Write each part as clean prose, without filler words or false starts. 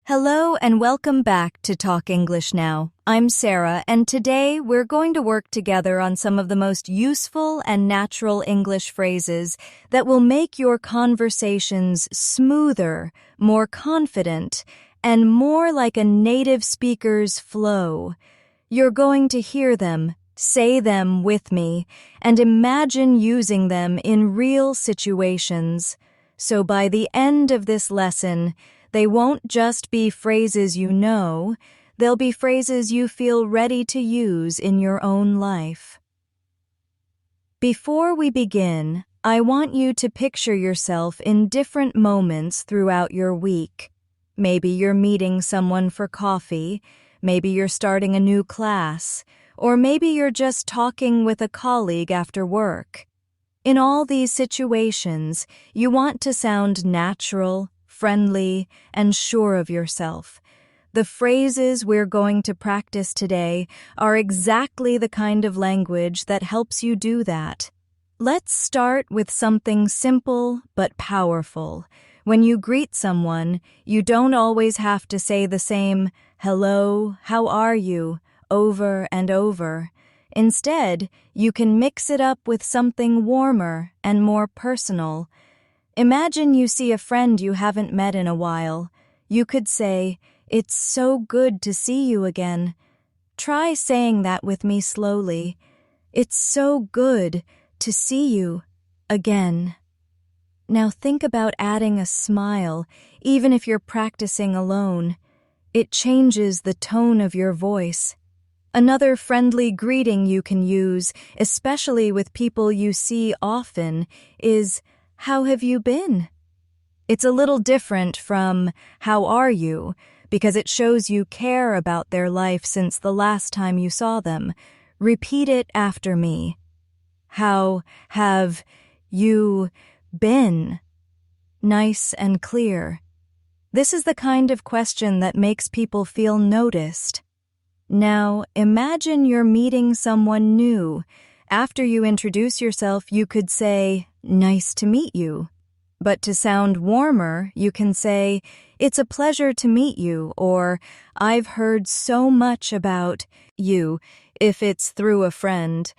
Hello and welcome back to Talk English Now. I'm Sarah, and today we're going to work together on some of the most useful and natural English phrases that will make your conversations smoother, more confident, and more like a native speaker's flow. You're going to hear them, say them with me, and imagine using them in real situations. So by the end of this lesson, they won't just be phrases you know, they'll be phrases you feel ready to use in your own life. Before we begin, I want you to picture yourself in different moments throughout your week. Maybe you're meeting someone for coffee, maybe you're starting a new class, or maybe you're just talking with a colleague after work. In all these situations, you want to sound natural, friendly, and sure of yourself. The phrases we're going to practice today are exactly the kind of language that helps you do that. Let's start with something simple but powerful. When you greet someone, you don't always have to say the same "Hello, how are you?" over and over. Instead, you can mix it up with something warmer and more personal. Imagine you see a friend you haven't met in a while. You could say, "It's so good to see you again." Try saying that with me slowly. "It's so good to see you again." Now think about adding a smile, even if you're practicing alone. It changes the tone of your voice. Another friendly greeting you can use, especially with people you see often, is, "How have you been?" It's a little different from "How are you?" because it shows you care about their life since the last time you saw them. Repeat it after me. How have you been? Nice and clear. This is the kind of question that makes people feel noticed. Now, imagine you're meeting someone new. After you introduce yourself, you could say, "Nice to meet you." But to sound warmer, you can say, "It's a pleasure to meet you," or "I've heard so much about you," if it's through a friend.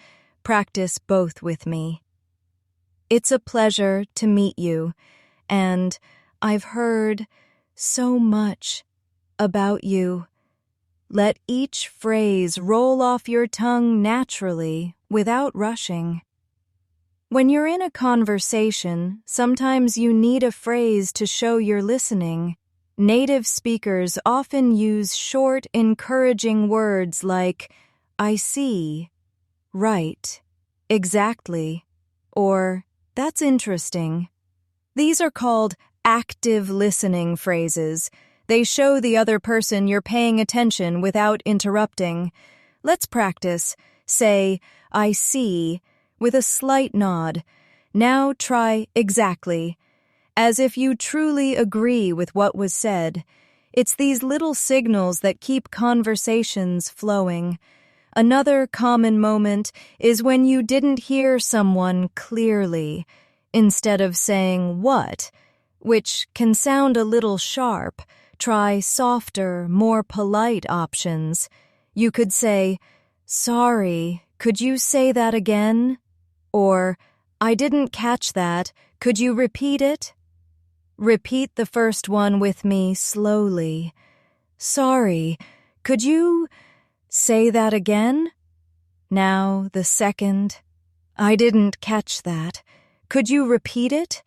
Practice both with me. "It's a pleasure to meet you," and "I've heard so much about you." Let each phrase roll off your tongue naturally, without rushing. When you're in a conversation, sometimes you need a phrase to show you're listening. Native speakers often use short, encouraging words like, "I see," "Right," "Exactly," or "That's interesting." These are called active listening phrases. They show the other person you're paying attention without interrupting. Let's practice. Say, "I see," with a slight nod. Now try "exactly," as if you truly agree with what was said. It's these little signals that keep conversations flowing. Another common moment is when you didn't hear someone clearly. Instead of saying "what," which can sound a little sharp, try softer, more polite options. You could say, "Sorry, could you say that again?" Or, "I didn't catch that, could you repeat it?" Repeat the first one with me slowly. "Sorry, could you say that again?" Now the second. "I didn't catch that. Could you repeat it?"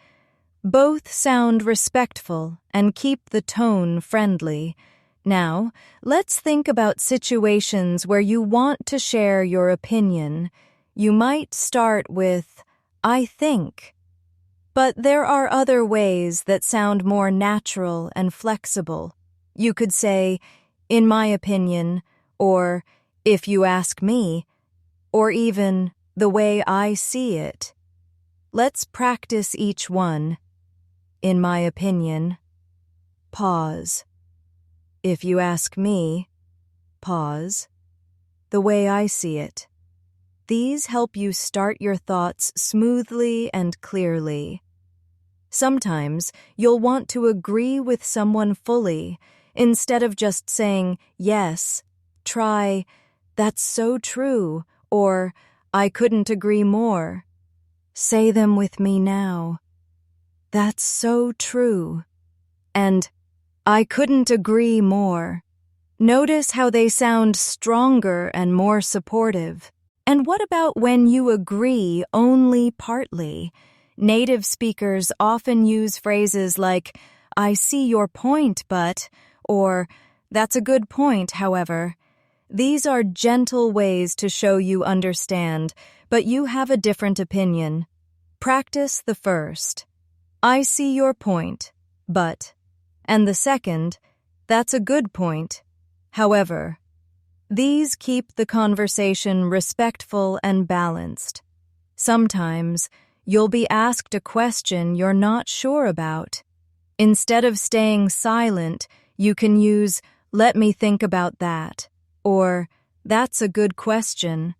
Both sound respectful and keep the tone friendly. Now, let's think about situations where you want to share your opinion. You might start with, "I think." But there are other ways that sound more natural and flexible. You could say, "In my opinion," or "If you ask me," or even "The way I see it." Let's practice each one. In my opinion. Pause. If you ask me, pause. The way I see it. These help you start your thoughts smoothly and clearly. Sometimes you'll want to agree with someone fully. Instead of just saying, yes, try, that's so true, or I couldn't agree more. Say them with me now. That's so true. And I couldn't agree more. Notice how they sound stronger and more supportive. And what about when you agree only partly? Native speakers often use phrases like, I see your point, but, or, that's a good point, however. These are gentle ways to show you understand, but you have a different opinion. Practice the first. I see your point, but. And the second, that's a good point. However, these keep the conversation respectful and balanced. Sometimes, you'll be asked a question you're not sure about. Instead of staying silent, you can use, let me think about that, or, that's a good question.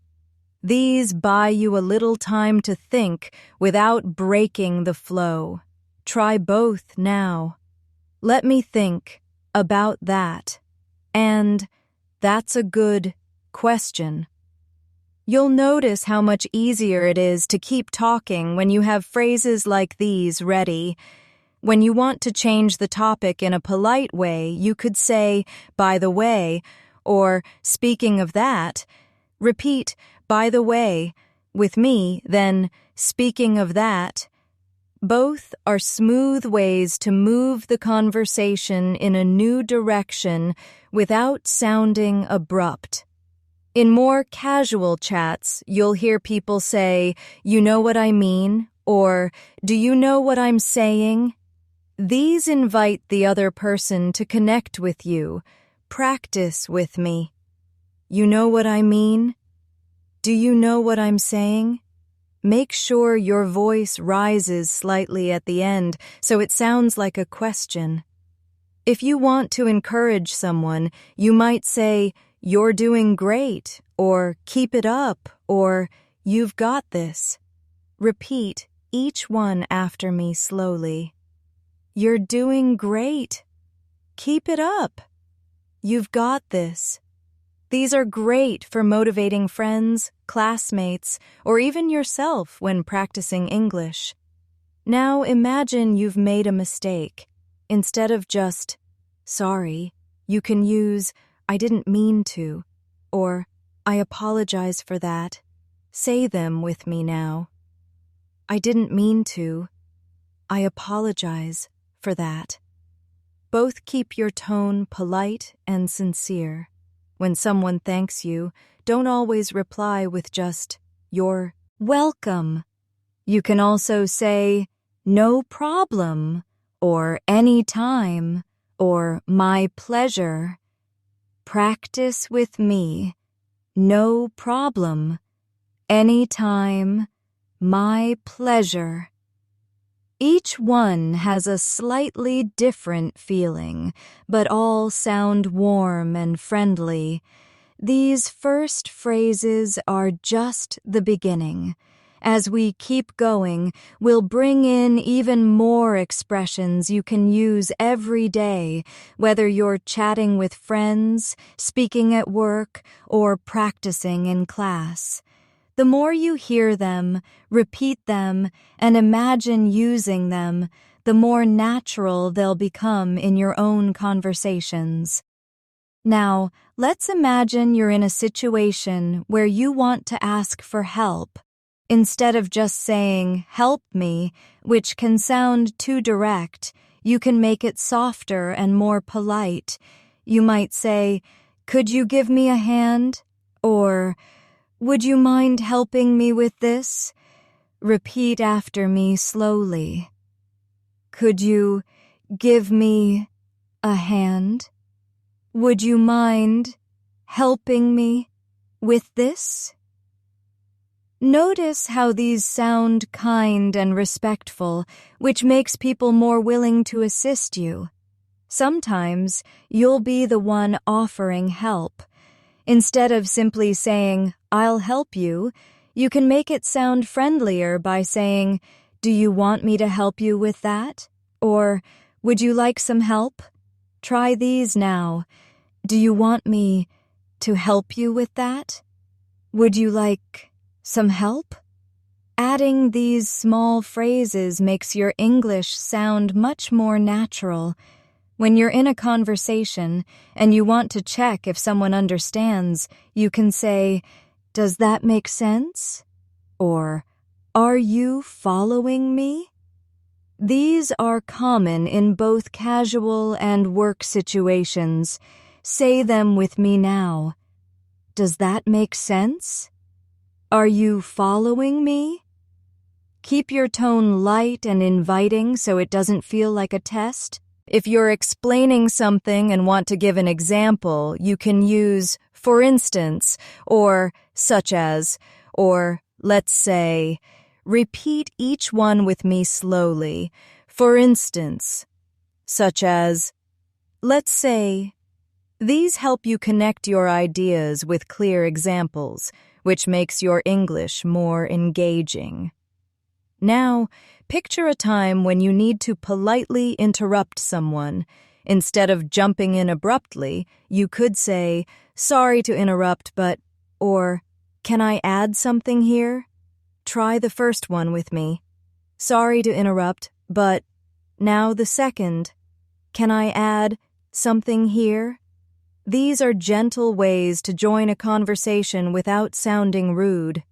These buy you a little time to think without breaking the flow. Try both now. Let me think about that. And that's a good question. You'll notice how much easier it is to keep talking when you have phrases like these ready. When you want to change the topic in a polite way, you could say, by the way, or speaking of that. Repeat, by the way, with me, then speaking of that. Both are smooth ways to move the conversation in a new direction without sounding abrupt. In more casual chats, you'll hear people say, you know what I mean, or do you know what I'm saying? These invite the other person to connect with you. Practice with me. You know what I mean? Do you know what I'm saying? Make sure your voice rises slightly at the end so it sounds like a question. If you want to encourage someone, you might say, you're doing great, or keep it up, or you've got this. Repeat each one after me slowly. You're doing great. Keep it up. You've got this. These are great for motivating friends, classmates, or even yourself when practicing English. Now imagine you've made a mistake. Instead of just, sorry, you can use, I didn't mean to, or I apologize for that. Say them with me now. I didn't mean to. I apologize for that. Both keep your tone polite and sincere. When someone thanks you, don't always reply with just, you're welcome. You can also say, no problem, or anytime, or my pleasure. Practice with me. No problem. Anytime. My pleasure. Each one has a slightly different feeling, but all sound warm and friendly. These first phrases are just the beginning. As we keep going, we'll bring in even more expressions you can use every day, whether you're chatting with friends, speaking at work, or practicing in class. The more you hear them, repeat them, and imagine using them, the more natural they'll become in your own conversations. Now, let's imagine you're in a situation where you want to ask for help. Instead of just saying, help me, which can sound too direct, you can make it softer and more polite. You might say, could you give me a hand? Or, would you mind helping me with this? Repeat after me slowly. Could you give me a hand? Would you mind helping me with this? Notice how these sound kind and respectful, which makes people more willing to assist you. Sometimes you'll be the one offering help. Instead of simply saying, I'll help you, you can make it sound friendlier by saying, do you want me to help you with that? Or, would you like some help? Try these now. Do you want me to help you with that? Would you like some help? Adding these small phrases makes your English sound much more natural. When you're in a conversation and you want to check if someone understands, you can say, "Does that make sense?" Or, "Are you following me?" These are common in both casual and work situations. Say them with me now. Does that make sense? Are you following me? Keep your tone light and inviting so it doesn't feel like a test. If you're explaining something and want to give an example, you can use "for instance," or "such as," or let's say, repeat each one with me slowly. For instance, such as, let's say. These help you connect your ideas with clear examples, which makes your English more engaging. Now, picture a time when you need to politely interrupt someone. Instead of jumping in abruptly, you could say, "Sorry to interrupt, but," or, "Can I add something here?" Try the first one with me. "Sorry to interrupt, but," now the second. "Can I add something here?" These are gentle ways to join a conversation without sounding rude.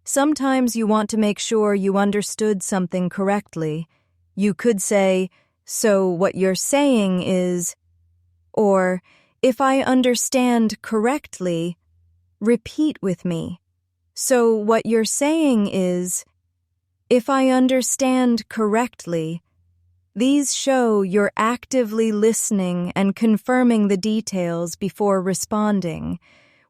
Sometimes you want to make sure you understood something correctly. You could say, "So what you're saying is," or, "If I understand correctly," repeat with me. "So what you're saying is," "If I understand correctly." These show you're actively listening and confirming the details before responding.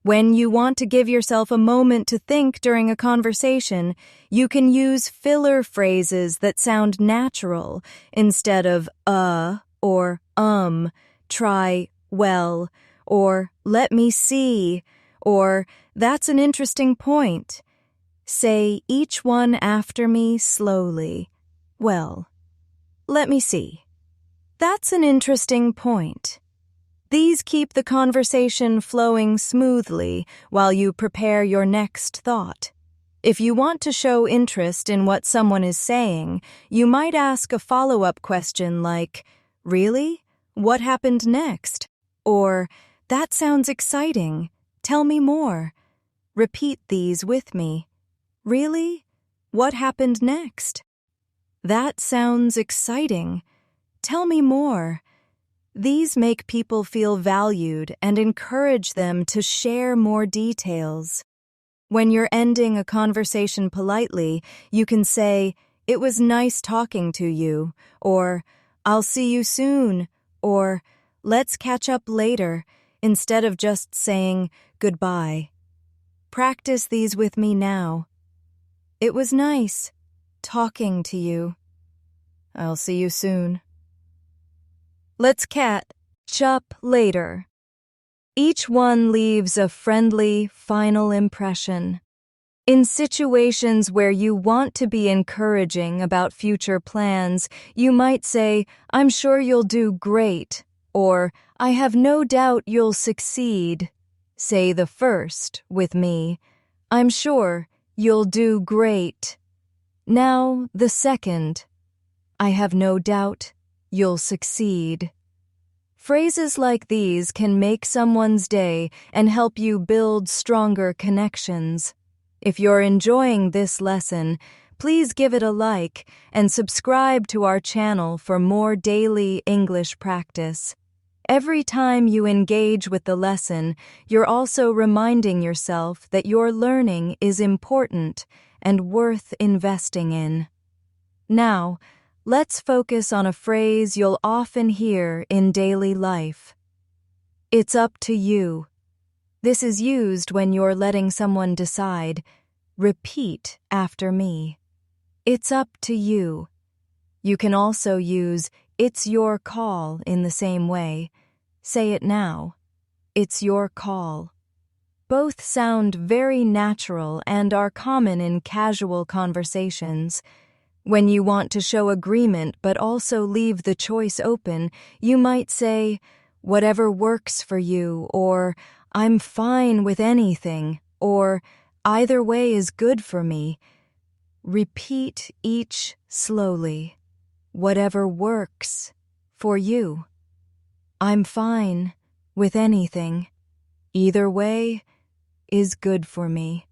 When you want to give yourself a moment to think during a conversation, you can use filler phrases that sound natural instead of or try, "well," or "let me see," or "that's an interesting point." Say each one after me slowly. "Well, let me see. That's an interesting point." These keep the conversation flowing smoothly while you prepare your next thought. If you want to show interest in what someone is saying, you might ask a follow-up question like, "Really? What happened next?" Or, "That sounds exciting. Tell me more." Repeat these with me. "Really? What happened next?" "That sounds exciting. Tell me more." These make people feel valued and encourage them to share more details. When you're ending a conversation politely, you can say, "It was nice talking to you," or "I'll see you soon," or "Let's catch up later," instead of just saying goodbye. Practice these with me now. "It was nice talking to you. I'll see you soon. Let's catch up later." Each one leaves a friendly, final impression. In situations where you want to be encouraging about future plans, you might say, "I'm sure you'll do great," or "I have no doubt you'll succeed." Say the first with me. "I'm sure you'll do great." Now the second. "I have no doubt you'll succeed." Phrases like these can make someone's day and help you build stronger connections. If you're enjoying this lesson, please give it a like and subscribe to our channel for more daily English practice. Every time you engage with the lesson, you're also reminding yourself that your learning is important and worth investing in. Now, let's focus on a phrase you'll often hear in daily life. "It's up to you." This is used when you're letting someone decide. Repeat after me. "It's up to you." You can also use "it's your call" in the same way. Say it now. "It's your call." Both sound very natural and are common in casual conversations. When you want to show agreement but also leave the choice open, you might say, "Whatever works for you," or "I'm fine with anything," or "Either way is good for me." Repeat each slowly. Whatever works for you. I'm fine with anything. Either way is good for me.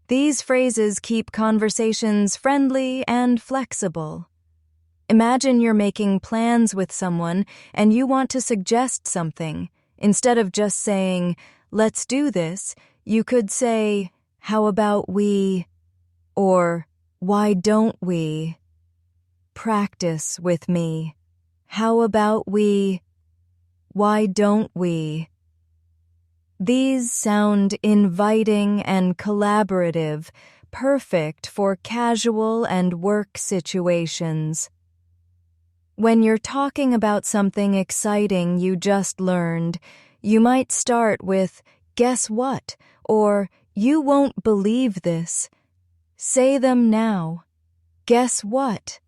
These phrases keep conversations friendly and flexible. Imagine you're making plans with someone and you want to suggest something. Instead of just saying, "Let's do this," you could say, "How about we?" or "Why don't we?" Practice with me. How about we? Why don't we? These sound inviting and collaborative, perfect for casual and work situations. When you're talking about something exciting you just learned, you might start with, "Guess what?" or "You won't believe this." Say them now. Guess what?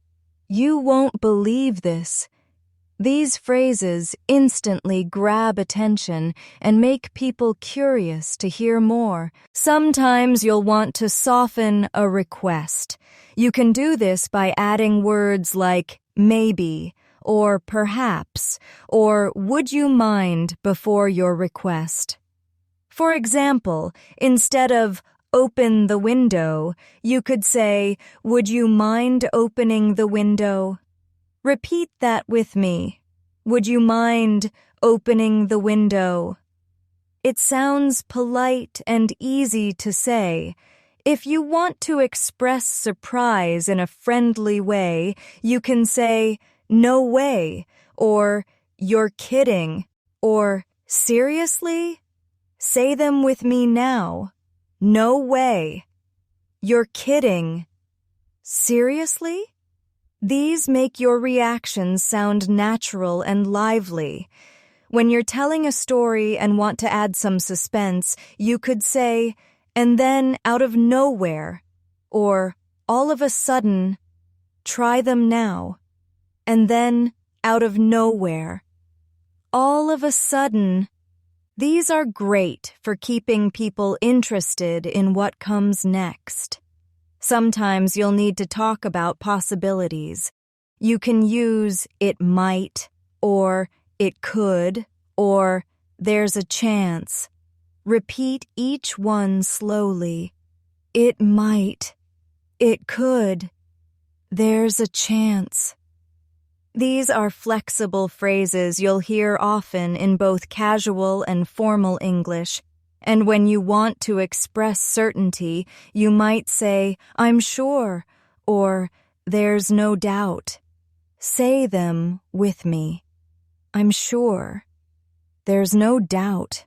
You won't believe this. These phrases instantly grab attention and make people curious to hear more. Sometimes you'll want to soften a request. You can do this by adding words like maybe, or perhaps, or would you mind before your request. For example, instead of "open the window," you could say, "Would you mind opening the window?" Repeat that with me. Would you mind opening the window? It sounds polite and easy to say. If you want to express surprise in a friendly way, you can say, "No way," or "You're kidding," or "Seriously?" Say them with me now. No way. You're kidding. Seriously? These make your reactions sound natural and lively. When you're telling a story and want to add some suspense, you could say, "And then out of nowhere," or "All of a sudden." Try them now. And then out of nowhere. All of a sudden. These are great for keeping people interested in what comes next. Sometimes you'll need to talk about possibilities. You can use "it might," or "it could," or "there's a chance." Repeat each one slowly. It might. It could. There's a chance. These are flexible phrases you'll hear often in both casual and formal English, and when you want to express certainty, you might say, "I'm sure," or "There's no doubt." Say them with me. I'm sure. There's no doubt.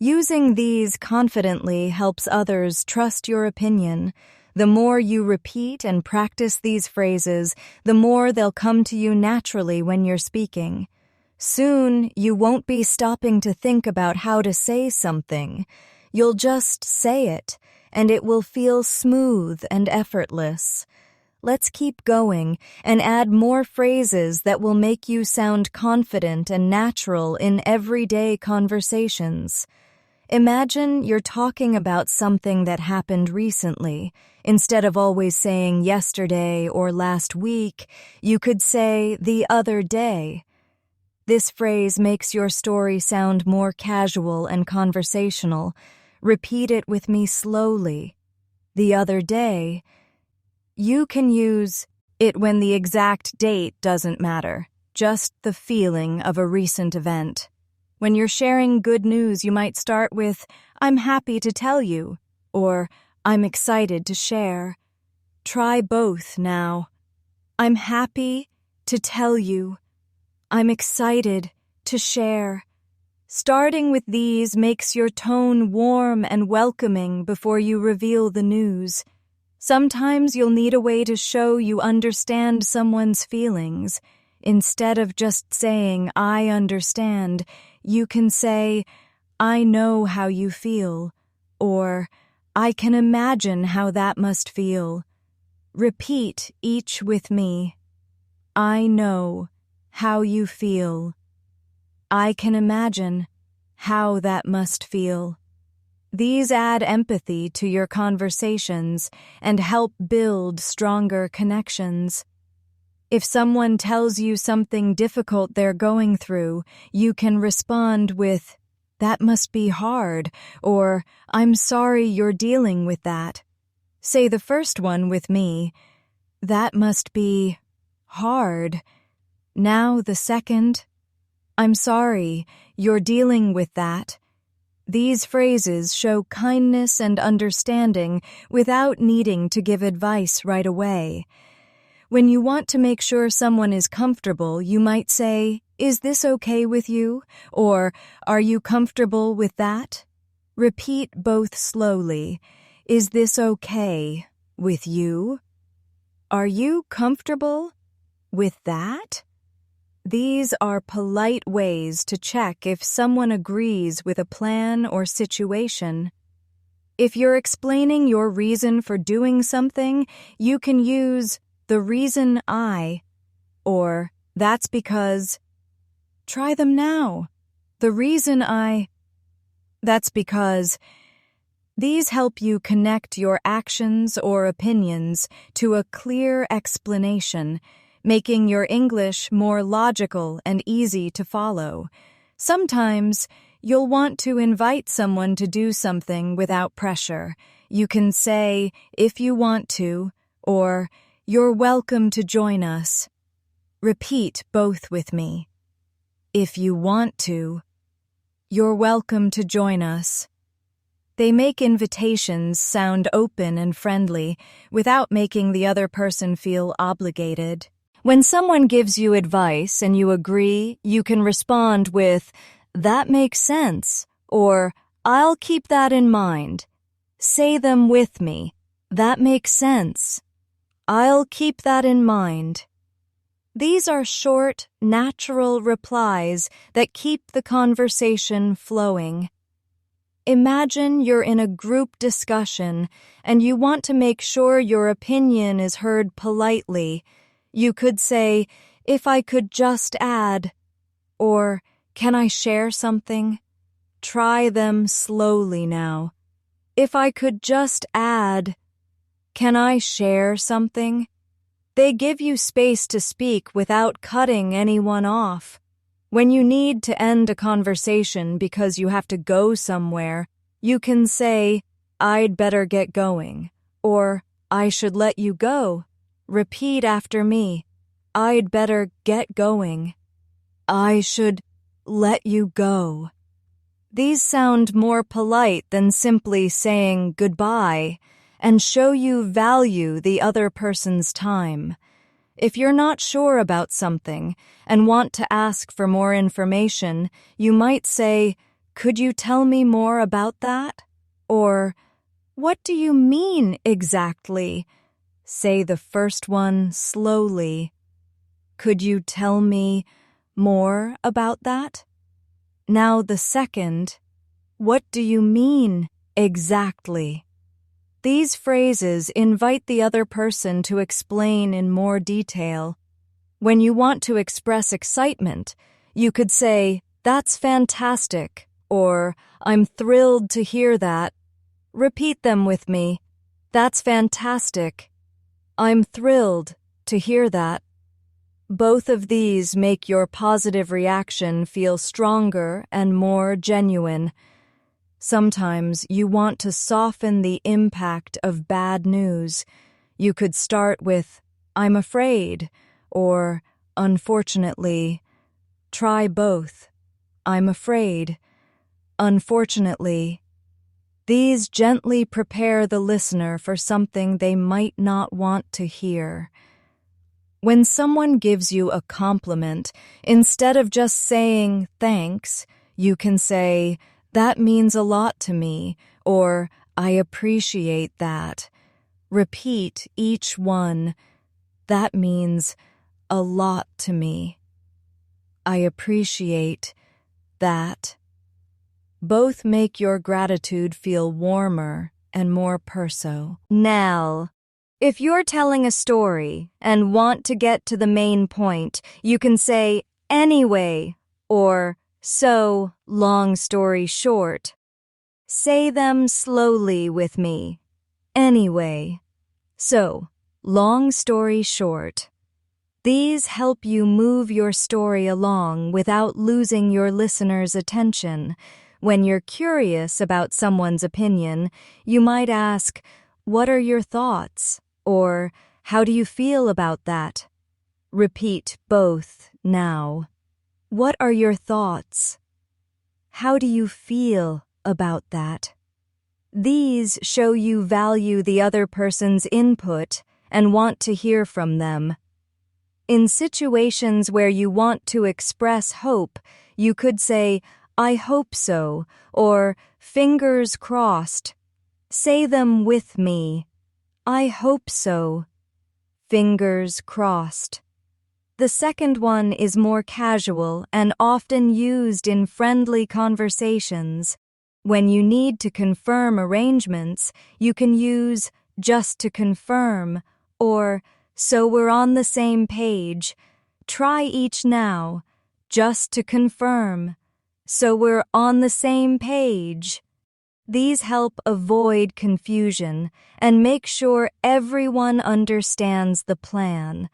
Using these confidently helps others trust your opinion. The more you repeat and practice these phrases, the more they'll come to you naturally when you're speaking. Soon, you won't be stopping to think about how to say something. You'll just say it, and it will feel smooth and effortless. Let's keep going and add more phrases that will make you sound confident and natural in everyday conversations. Imagine you're talking about something that happened recently. Instead of always saying yesterday or last week, you could say the other day. This phrase makes your story sound more casual and conversational. Repeat it with me slowly. The other day. You can use it when the exact date doesn't matter, just the feeling of a recent event. When you're sharing good news, you might start with, "I'm happy to tell you," or "I'm excited to share." Try both now. I'm happy to tell you. I'm excited to share. Starting with these makes your tone warm and welcoming before you reveal the news. Sometimes you'll need a way to show you understand someone's feelings. Instead of just saying, "I understand," you can say, "I know how you feel," or "I can imagine how that must feel." Repeat each with me. I know how you feel. I can imagine how that must feel. These add empathy to your conversations and help build stronger connections. If someone tells you something difficult they're going through, you can respond with, "That must be hard," or "I'm sorry you're dealing with that." Say the first one with me. That must be hard. Now the second. I'm sorry you're dealing with that. These phrases show kindness and understanding without needing to give advice right away. When you want to make sure someone is comfortable, you might say, "Is this okay with you?" Or, "Are you comfortable with that?" Repeat both slowly. Is this okay with you? Are you comfortable with that? These are polite ways to check if someone agrees with a plan or situation. If you're explaining your reason for doing something, you can use "the reason I," or "that's because." Try them now. The reason I. That's because. These help you connect your actions or opinions to a clear explanation, making your English more logical and easy to follow. Sometimes, you'll want to invite someone to do something without pressure. You can say, "If you want to," or "You're welcome to join us." Repeat both with me. If you want to. You're welcome to join us. They make invitations sound open and friendly without making the other person feel obligated. When someone gives you advice and you agree, you can respond with, "That makes sense," or "I'll keep that in mind." Say them with me. That makes sense. I'll keep that in mind. These are short, natural replies that keep the conversation flowing. Imagine you're in a group discussion and you want to make sure your opinion is heard politely. You could say, "If I could just add," or "Can I share something?" Try them slowly now. If I could just add, "Can I share something?" They give you space to speak without cutting anyone off. When you need to end a conversation because you have to go somewhere, you can say, "I'd better get going," or "I should let you go." Repeat after me. I'd better get going. I should let you go. These sound more polite than simply saying goodbye and show you value the other person's time. If you're not sure about something and want to ask for more information, you might say, "Could you tell me more about that?" Or, "What do you mean exactly?" Say the first one slowly. Could you tell me more about that? Now the second, what do you mean exactly? These phrases invite the other person to explain in more detail. When you want to express excitement, you could say, "That's fantastic," or "I'm thrilled to hear that." Repeat them with me. That's fantastic. I'm thrilled to hear that. Both of these make your positive reaction feel stronger and more genuine. Sometimes you want to soften the impact of bad news. You could start with, "I'm afraid," or "Unfortunately." Try both. I'm afraid. Unfortunately. These gently prepare the listener for something they might not want to hear. When someone gives you a compliment, instead of just saying thanks, you can say, "That means a lot to me," or "I appreciate that." Repeat each one. That means a lot to me. I appreciate that. Both make your gratitude feel warmer and more personal. Now, If you're telling a story and want to get to the main point, you can say anyway or so, long story short. Say them slowly with me. Anyway. So, long story short. These help you move your story along without losing your listener's attention. When you're curious about someone's opinion, you might ask, "What are your thoughts?" or "How do you feel about that?" Repeat both now. What are your thoughts? How do you feel about that? These show you value the other person's input and want to hear from them. In situations where you want to express hope, you could say, "I hope so," or "Fingers crossed." Say them with me. I hope so. Fingers crossed. The second one is more casual and often used in friendly conversations. When you need to confirm arrangements, you can use "just to confirm" or "so we're on the same page." Try each now. Just to confirm. So we're on the same page. These help avoid confusion and make sure everyone understands the plan.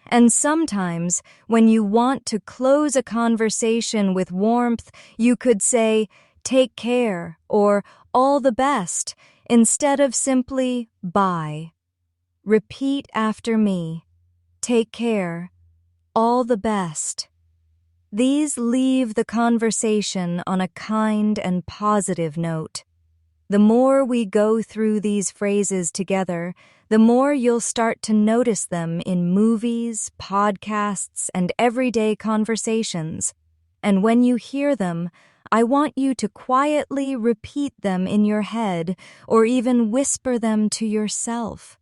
And sometimes, when you want to close a conversation with warmth, you could say, "Take care," or "All the best," instead of simply "bye." Repeat after me. Take care. All the best. These leave the conversation on a kind and positive note. The more we go through these phrases together, the more you'll start to notice them in movies, podcasts, and everyday conversations. And when you hear them, I want you to quietly repeat them in your head or even whisper them to yourself.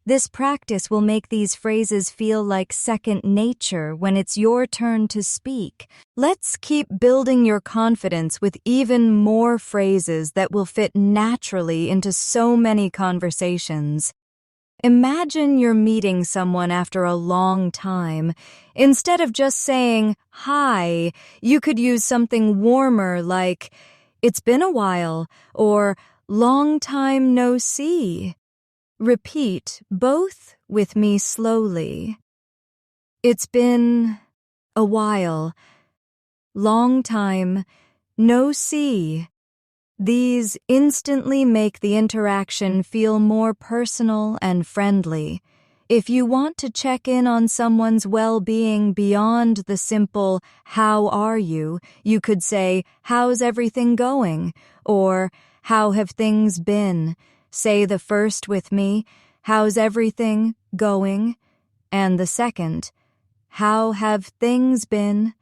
This practice will make these phrases feel like second nature when it's your turn to speak. Let's keep building your confidence with even more phrases that will fit naturally into so many conversations. Imagine you're meeting someone after a long time. Instead of just saying, "Hi," you could use something warmer like, "It's been a while," or "Long time no see." Repeat both with me slowly. It's been a while. Long time no see. These instantly make the interaction feel more personal and friendly. If you want to check in on someone's well-being beyond the simple "How are you?" you could say, "How's everything going?" or "How have things been?" Say the first with me, "How's everything going?" and the second, "How have things been?"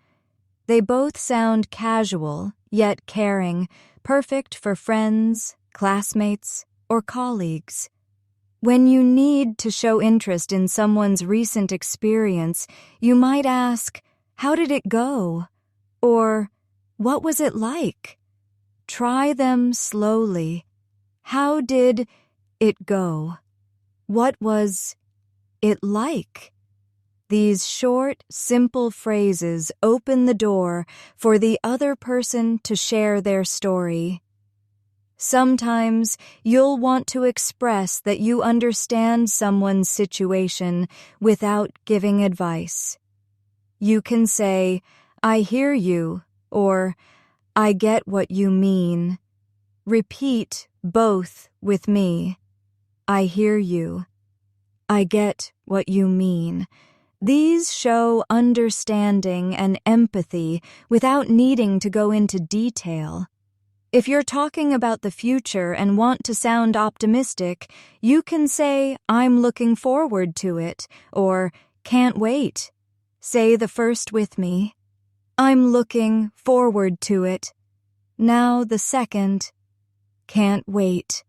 They both sound casual, yet caring, perfect for friends, classmates, or colleagues. When you need to show interest in someone's recent experience, you might ask, "How did it go?" or "What was it like?" Try them slowly. How did it go? What was it like? These short, simple phrases open the door for the other person to share their story. Sometimes you'll want to express that you understand someone's situation without giving advice. You can say, "I hear you," or "I get what you mean." Repeat both with me. I hear you. I get what you mean. These show understanding and empathy without needing to go into detail. If you're talking about the future and want to sound optimistic, you can say, "I'm looking forward to it," or "Can't wait." Say the first with me. I'm looking forward to it. Now the second. Can't wait.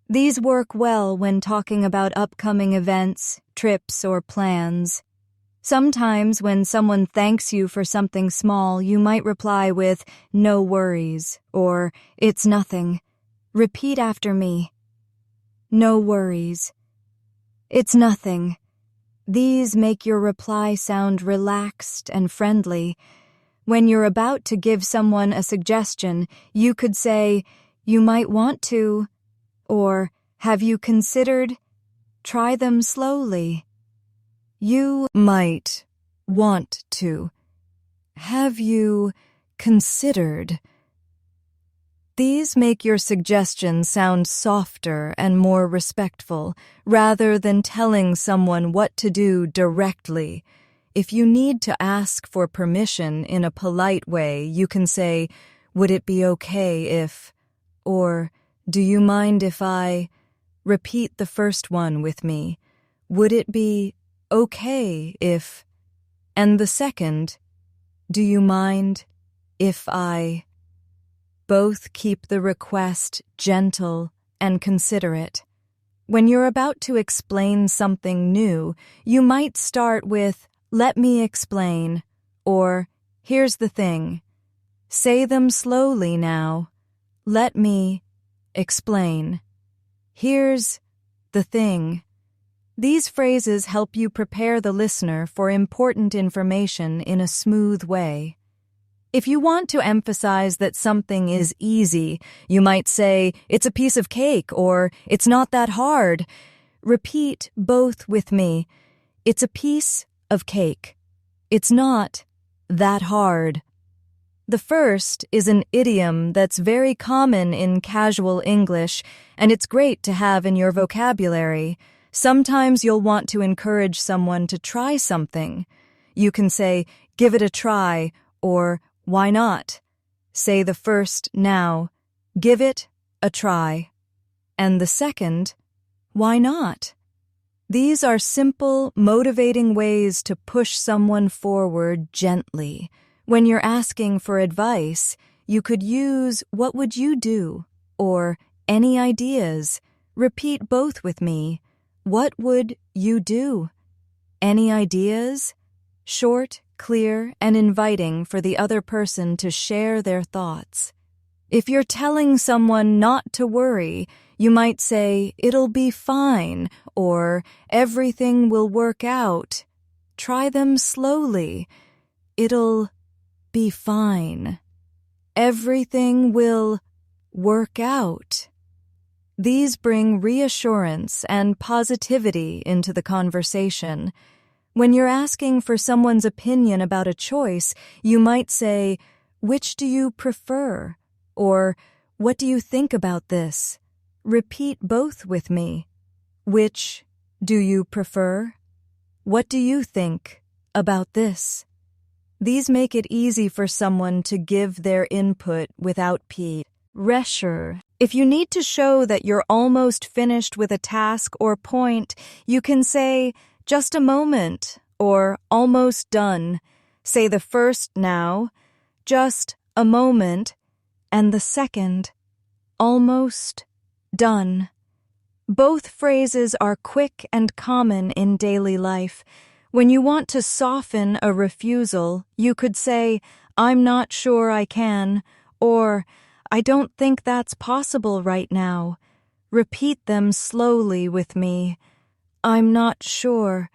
These work well when talking about upcoming events, trips, or plans. Sometimes when someone thanks you for something small, you might reply with, "No worries," or "It's nothing." Repeat after me. No worries. It's nothing. These make your reply sound relaxed and friendly. When you're about to give someone a suggestion, you could say, "You might want to," or "Have you considered?" Try them slowly. You might want to. Have you considered? These make your suggestion sound softer and more respectful, rather than telling someone what to do directly. If you need to ask for permission in a polite way, you can say, "Would it be okay if," or "Do you mind if I?" Repeat the first one with me. Would it be okay if? And the second, do you mind if I? Both keep the request gentle and considerate. When you're about to explain something new, you might start with, "Let me explain," or "Here's the thing." Say them slowly now. Let me explain. Here's the thing. These phrases help you prepare the listener for important information in a smooth way. If you want to emphasize that something is easy, you might say, "It's a piece of cake," or "It's not that hard." Repeat both with me. It's a piece of cake. It's not that hard. The first is an idiom that's very common in casual English, and it's great to have in your vocabulary. Sometimes you'll want to encourage someone to try something. You can say, "Give it a try," or "Why not?" Say the first now, "Give it a try." And the second, "Why not?" These are simple, motivating ways to push someone forward gently. When you're asking for advice, you could use "What would you do?" or "Any ideas?" Repeat both with me. What would you do? Any ideas? Short, clear, and inviting for the other person to share their thoughts. If you're telling someone not to worry, you might say, "It'll be fine," or "Everything will work out." Try them slowly. It'll be fine. Everything will work out. These bring reassurance and positivity into the conversation. When you're asking for someone's opinion about a choice, you might say, "Which do you prefer?" or "What do you think about this?" Repeat both with me. Which do you prefer? What do you think about this? These make it easy for someone to give their input without pressure. If you need to show that you're almost finished with a task or point, you can say, "Just a moment," or "Almost done." Say the first now, "Just a moment," and the second, "Almost done." Both phrases are quick and common in daily life. When you want to soften a refusal, you could say, "I'm not sure I can," or "I don't think that's possible right now." Repeat them slowly with me. I'm not sure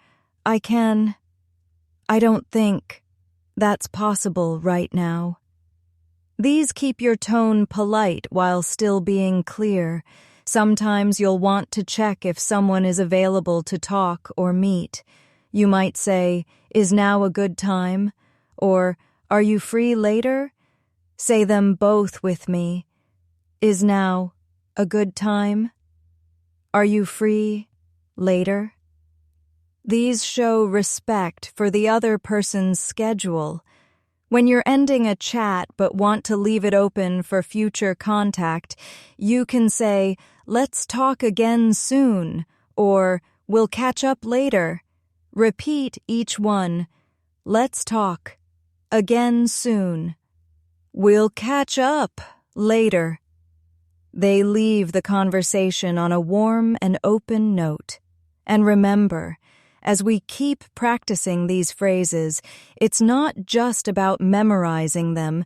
I can. I don't think that's possible right now. These keep your tone polite while still being clear. Sometimes you'll want to check if someone is available to talk or meet. You might say, "Is now a good time?" or "Are you free later?" Say them both with me. Is now a good time? Are you free later? These show respect for the other person's schedule. When you're ending a chat but want to leave it open for future contact, you can say, "Let's talk again soon," or "We'll catch up later." Repeat each one. Let's talk again soon. We'll catch up later. They leave the conversation on a warm and open note. And remember, as we keep practicing these phrases, it's not just about memorizing them,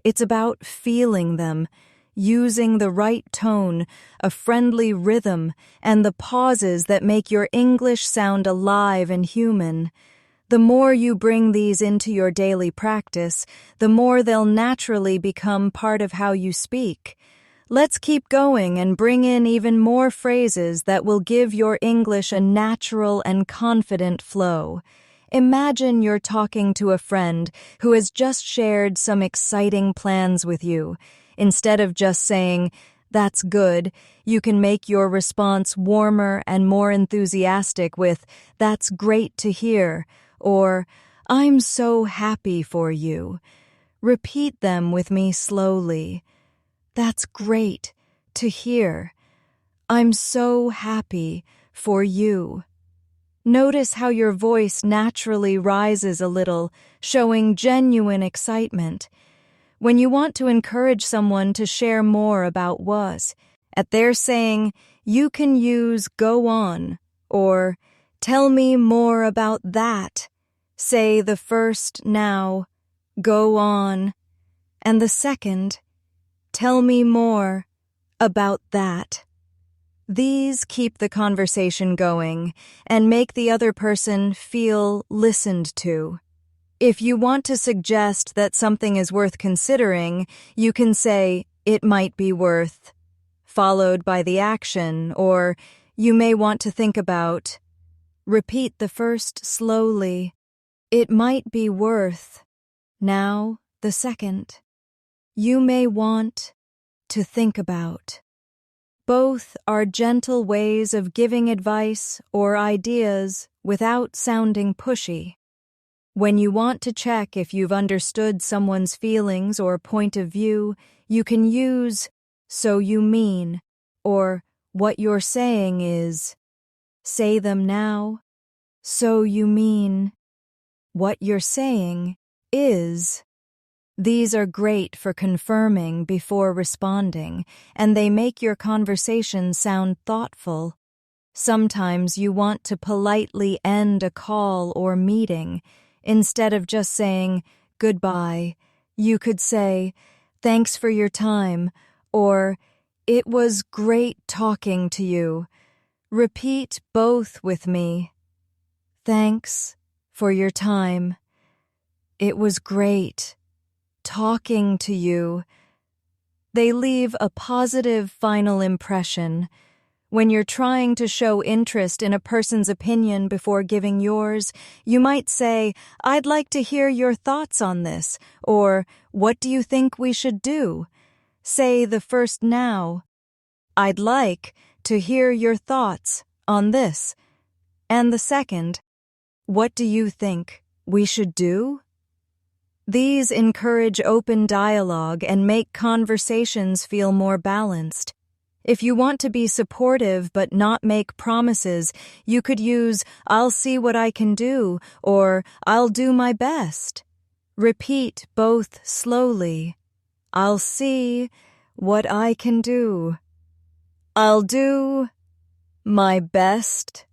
it's about feeling them. using the right tone, a friendly rhythm, and the pauses that make your English sound alive and human. The more you bring these into your daily practice, the more they'll naturally become part of how you speak. Let's keep going and bring in even more phrases that will give your English a natural and confident flow. Imagine you're talking to a friend who has just shared some exciting plans with you. Instead of just saying, "That's good," you can make your response warmer and more enthusiastic with, "That's great to hear," or, "I'm so happy for you." Repeat them with me slowly. "That's great to hear. I'm so happy for you." Notice how your voice naturally rises a little, showing genuine excitement. When you want to encourage someone to share more about what they're saying, you can use "go on" or "tell me more about that." Say the first "now," "go on," and the second, "tell me more about that." These keep the conversation going and make the other person feel listened to. If you want to suggest that something is worth considering, you can say, "It might be worth," followed by the action, or "You may want to think about." Repeat the first slowly. "It might be worth." Now the second. "You may want to think about." Both are gentle ways of giving advice or ideas without sounding pushy. When you want to check if you've understood someone's feelings or point of view, you can use "so you mean" or "what you're saying is." Say them now. "So you mean," "what you're saying is." These are great for confirming before responding, and they make your conversation sound thoughtful. Sometimes you want to politely end a call or meeting. Instead of just saying "goodbye," you could say, "Thanks for your time," or "It was great talking to you." Repeat both with me. Thanks for your time. It was great talking to you. They leave a positive final impression. When you're trying to show interest in a person's opinion before giving yours, you might say, "I'd like to hear your thoughts on this," or "What do you think we should do?" Say the first "now," "I'd like to hear your thoughts on this," and the second, "What do you think we should do?" These encourage open dialogue and make conversations feel more balanced. If you want to be supportive but not make promises, you could use "I'll see what I can do" or "I'll do my best." Repeat both slowly. "I'll see what I can do." "I'll do my best."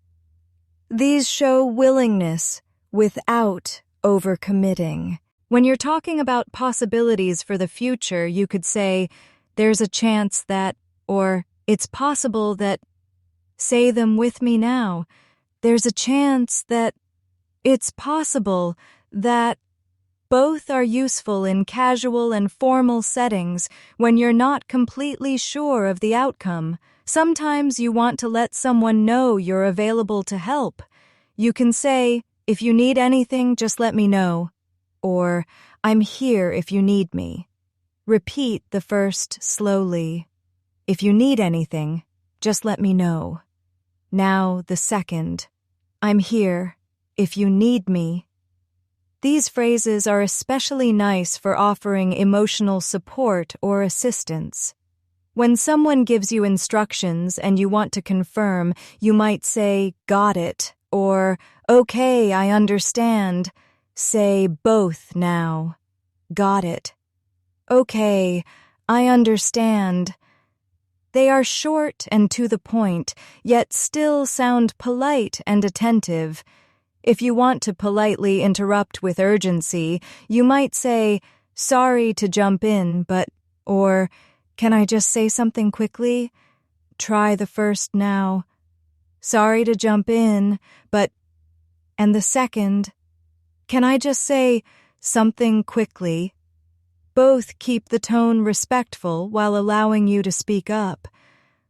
These show willingness without overcommitting. When you're talking about possibilities for the future, you could say, "There's a chance that," or "It's possible that." Say them with me now. "There's a chance that," "It's possible that." Both are useful in casual and formal settings when you're not completely sure of the outcome. Sometimes you want to let someone know you're available to help. You can say, "If you need anything, just let me know," or "I'm here if you need me." Repeat the first slowly. "If you need anything, just let me know." Now the second, "I'm here if you need me." These phrases are especially nice for offering emotional support or assistance. When someone gives you instructions and you want to confirm, you might say, "Got it," or "Okay, I understand." Say both now. "Got it." "Okay, I understand." They are short and to the point, yet still sound polite and attentive. If you want to politely interrupt with urgency, you might say, "Sorry to jump in, but," or Can I just say something quickly? Try the first now. Sorry to jump in, but... And the second, can I just say something quickly? Both keep the tone respectful while allowing you to speak up.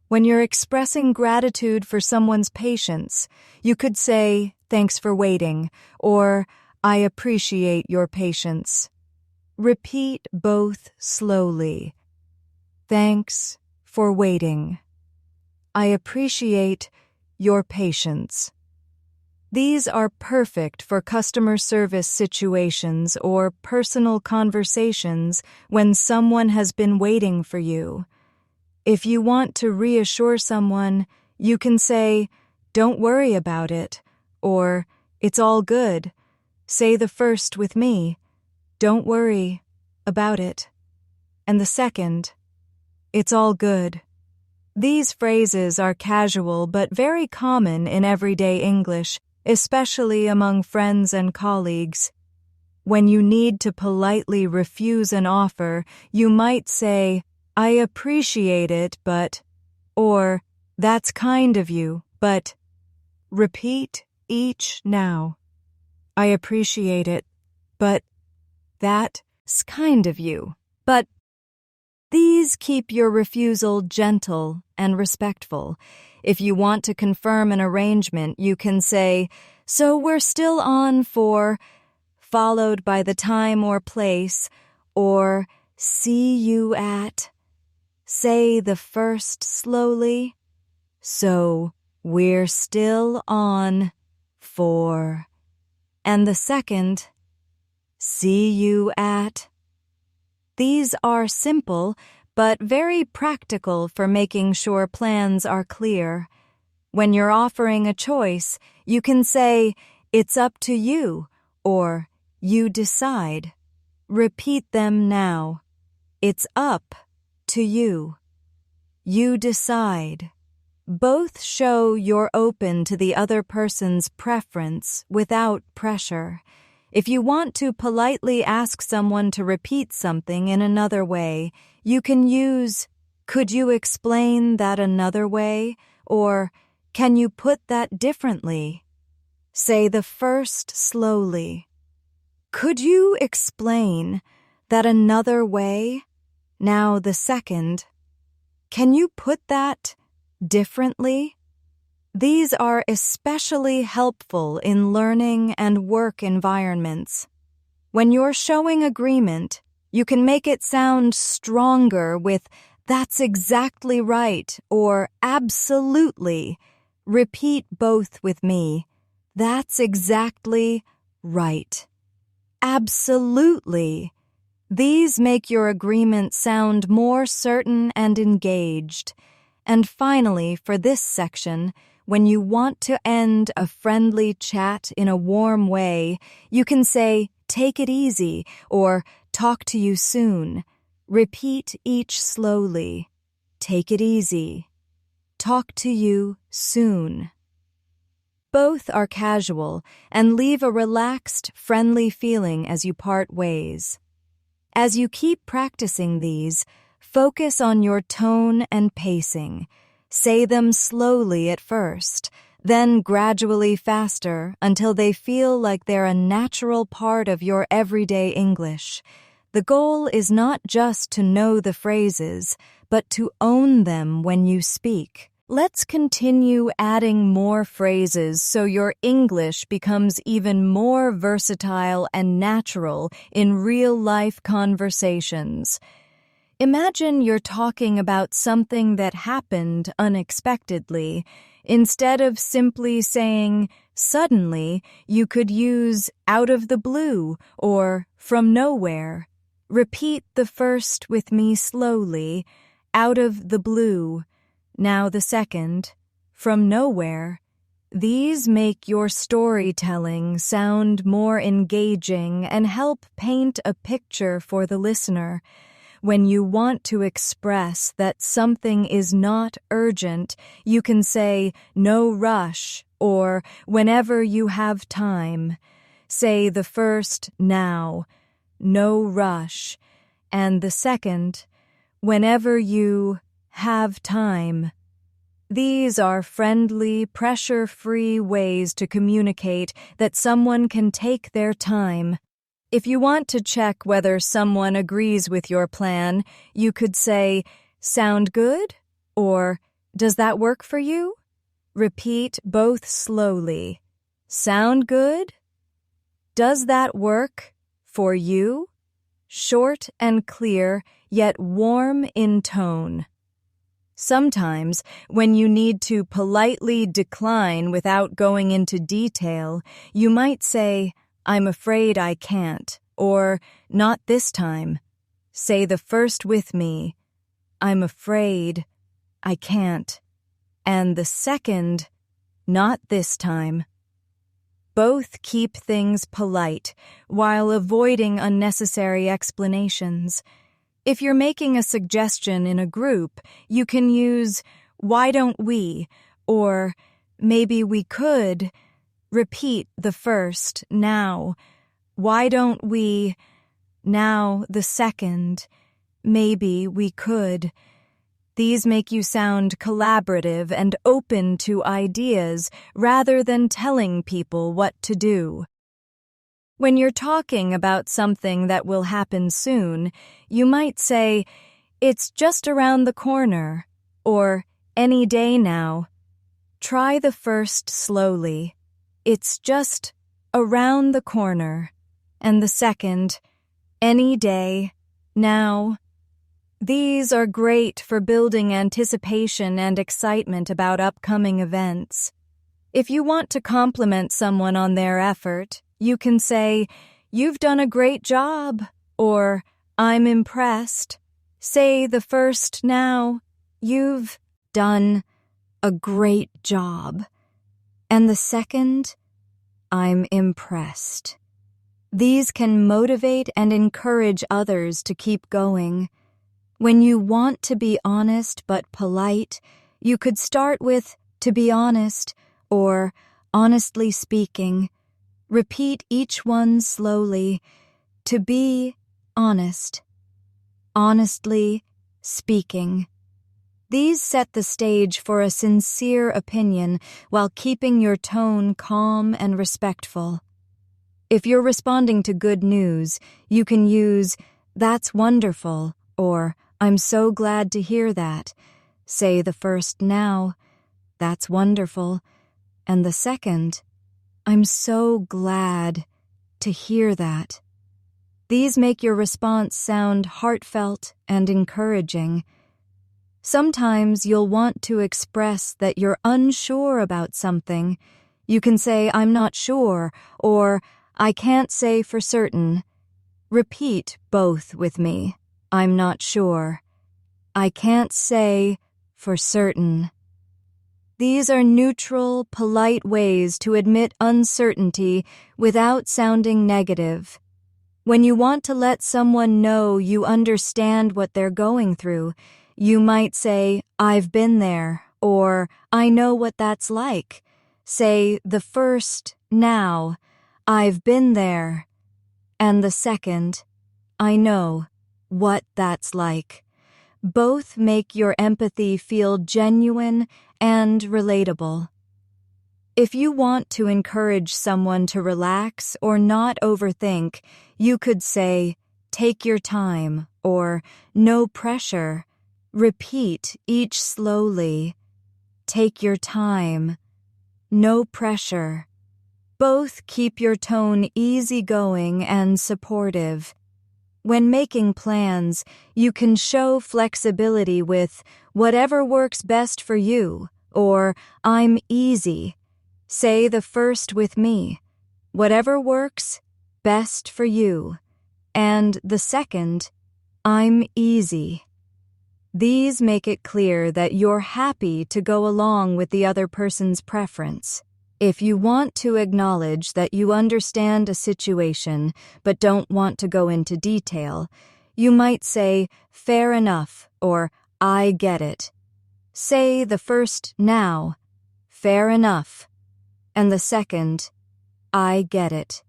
When you're expressing gratitude for someone's patience, you could say, "Thanks for waiting," or "I appreciate your patience." Repeat both slowly. Thanks for waiting. I appreciate your patience. These are perfect for customer service situations or personal conversations when someone has been waiting for you. If you want to reassure someone, you can say, "Don't worry about it," or "It's all good." Say the first with me, "Don't worry about it." And the second, "It's all good." These phrases are casual but very common in everyday English, especially among friends and colleagues. When you need to politely refuse an offer, you might say, "I appreciate it, but," or "That's kind of you, but." Repeat each now. I appreciate it, but that's kind of you, but. These keep your refusal gentle and respectful. If you want to confirm an arrangement, you can say, "So we're still on for," followed by the time or place, or "see you at." Say the first slowly. "So we're still on for." And the second, "see you at." These are simple, but very practical for making sure plans are clear. When you're offering a choice, you can say, "It's up to you," or "You decide." Repeat them now. It's up to you. You decide. Both show you're open to the other person's preference without pressure. If you want to politely ask someone to repeat something in another way, you can use, "Could you explain that another way?" or "Can you put that differently?" Say the first slowly. "Could you explain that another way?" Now the second. "Can you put that differently?" These are especially helpful in learning and work environments. When you're showing agreement, you can make it sound stronger with "That's exactly right" or "Absolutely." Repeat both with me. That's exactly right. Absolutely. These make your agreement sound more certain and engaged. And finally, for this section, when you want to end a friendly chat in a warm way, you can say, "Take it easy," or "Talk to you soon." Repeat each slowly. Take it easy. Talk to you soon. Both are casual and leave a relaxed, friendly feeling as you part ways. As you keep practicing these, focus on your tone and pacing. Say them slowly at first, then gradually faster until they feel like they're a natural part of your everyday English. The goal is not just to know the phrases, but to own them when you speak. Let's continue adding more phrases so your English becomes even more versatile and natural in real-life conversations. Imagine you're talking about something that happened unexpectedly. Instead of simply saying, "Suddenly," you could use "out of the blue" or "from nowhere." Repeat the first with me slowly, "out of the blue." Now the second, "from nowhere." These make your storytelling sound more engaging and help paint a picture for the listener. When you want to express that something is not urgent, you can say, "No rush," or "whenever you have time." Say the first, "now," "no rush," and the second, whenever you have time. These are friendly, pressure-free ways to communicate that someone can take their time. If you want to check whether someone agrees with your plan, you could say, "Sound good?" or "Does that work for you?" Repeat both slowly. Sound good? Does that work for you? Short and clear, yet warm in tone. Sometimes, when you need to politely decline without going into detail, you might say, "I'm afraid I can't," or "Not this time." Say the first with me, "I'm afraid I can't," and the second, "Not this time." Both keep things polite while avoiding unnecessary explanations. If you're making a suggestion in a group, you can use, "Why don't we?" or "Maybe we could." Repeat the first, "Now." "Why don't we?" Now the second, "Maybe we could." These make you sound collaborative and open to ideas rather than telling people what to do. When you're talking about something that will happen soon, you might say, "It's just around the corner," or "Any day now." Try the first slowly. "It's just around the corner," and the second, "Any day now." These are great for building anticipation and excitement about upcoming events. If you want to compliment someone on their effort, you can say, "You've done a great job," or "I'm impressed." Say the first now, "You've done a great job," and the second, "I'm impressed." These can motivate and encourage others to keep going. When you want to be honest but polite, you could start with "to be honest" or "honestly speaking." Repeat each one slowly. To be honest. Honestly speaking. These set the stage for a sincere opinion while keeping your tone calm and respectful. If you're responding to good news, you can use, "That's wonderful," or "I'm so glad to hear that." Say the first now, "That's wonderful," and the second, "I'm so glad to hear that." These make your response sound heartfelt and encouraging. Sometimes you'll want to express that you're unsure about something. You can say, "I'm not sure," or "I can't say for certain." Repeat both with me. "I'm not sure." "I can't say for certain." These are neutral, polite ways to admit uncertainty without sounding negative. When you want to let someone know you understand what they're going through, you might say, "I've been there," or "I know what that's like." Say the first, "Now," "I've been there," and the second, "I know what that's like." Both make your empathy feel genuine and relatable. If you want to encourage someone to relax or not overthink, you could say, "Take your time," or "No pressure." Repeat each slowly. Take your time. No pressure. Both keep your tone easygoing and supportive. When making plans, you can show flexibility with "Whatever works best for you," or "I'm easy." Say the first with me, "Whatever works best for you," and the second, "I'm easy." These make it clear that you're happy to go along with the other person's preference. If you want to acknowledge that you understand a situation but don't want to go into detail, you might say, "Fair enough," or "I get it." Say the first, "Now," "Fair enough," and the second, "I get it."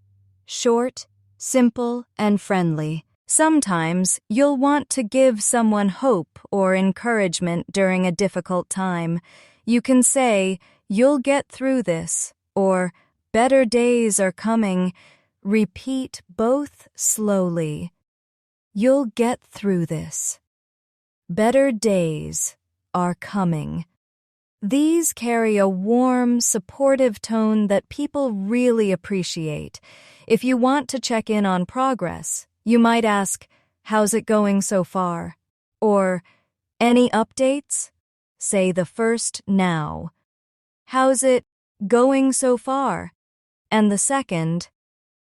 Short, simple, and friendly. Sometimes you'll want to give someone hope or encouragement during a difficult time. You can say, "You'll get through this," or "Better days are coming." Repeat both slowly. You'll get through this. Better days are coming. These carry a warm, supportive tone that people really appreciate. If you want to check in on progress, you might ask, "How's it going so far?" Or, "Any updates?" Say the first now. "How's it going so far?" And the second,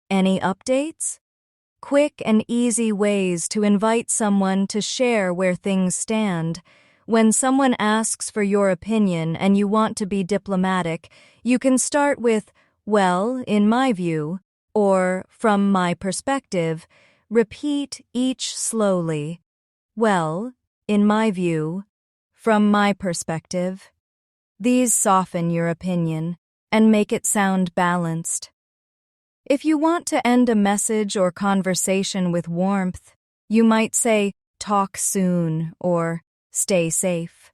"Any updates?" Quick and easy ways to invite someone to share where things stand. When someone asks for your opinion and you want to be diplomatic, you can start with, "Well, in my view," or "From my perspective." Repeat each slowly. "Well, in my view," "From my perspective." These soften your opinion and make it sound balanced. If you want to end a message or conversation with warmth, you might say, "Talk soon," or "Stay safe."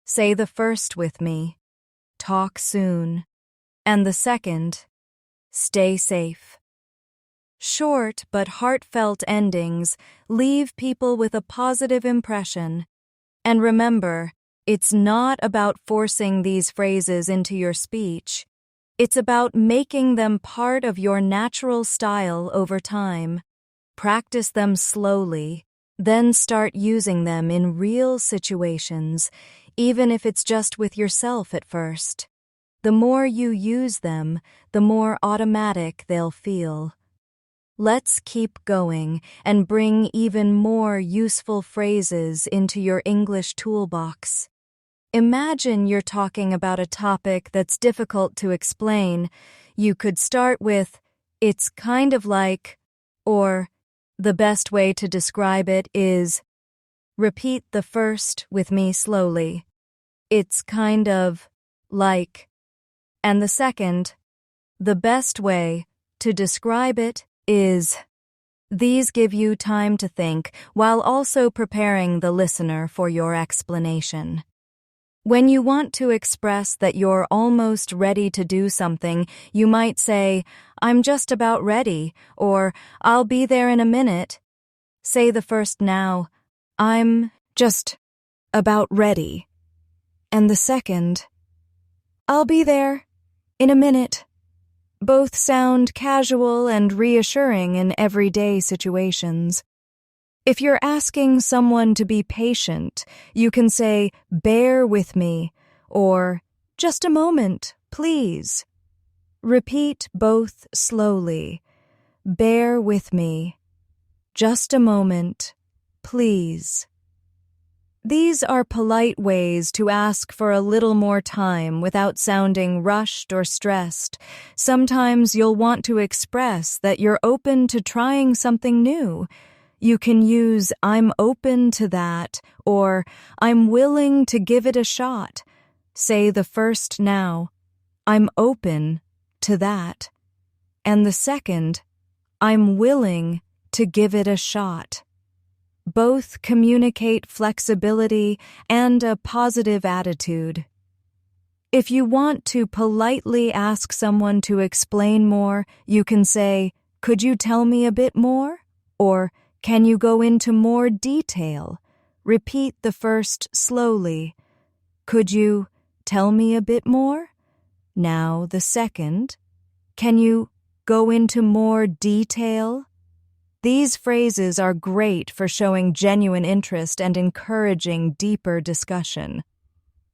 Say the first with me, "Talk soon," and the second, "Stay safe." Short but heartfelt endings leave people with a positive impression. And remember, it's not about forcing these phrases into your speech. It's about making them part of your natural style over time. Practice them slowly, then start using them in real situations, even if it's just with yourself at first. The more you use them, the more automatic they'll feel. Let's keep going and bring even more useful phrases into your English toolbox. Imagine you're talking about a topic that's difficult to explain. You could start with, "It's kind of like," or "The best way to describe it is." Repeat the first with me slowly. "It's kind of like," and the second, "The best way to describe it is." These give you time to think while also preparing the listener for your explanation. When you want to express that you're almost ready to do something, you might say, "I'm just about ready," or "I'll be there in a minute." Say the first now, "I'm just about ready," and the second, "I'll be there in a minute." Both sound casual and reassuring in everyday situations. If you're asking someone to be patient, you can say, "Bear with me," or "Just a moment, please." Repeat both slowly. Bear with me. Just a moment, please. These are polite ways to ask for a little more time without sounding rushed or stressed. Sometimes you'll want to express that you're open to trying something new. You can use "I'm open to that" or "I'm willing to give it a shot." Say the first now, "I'm open to that," and the second, "I'm willing to give it a shot." Both communicate flexibility and a positive attitude. If you want to politely ask someone to explain more, you can say, "Could you tell me a bit more?" Or, "Can you go into more detail?" Repeat the first slowly. "Could you tell me a bit more?" Now the second. "Can you go into more detail?" These phrases are great for showing genuine interest and encouraging deeper discussion.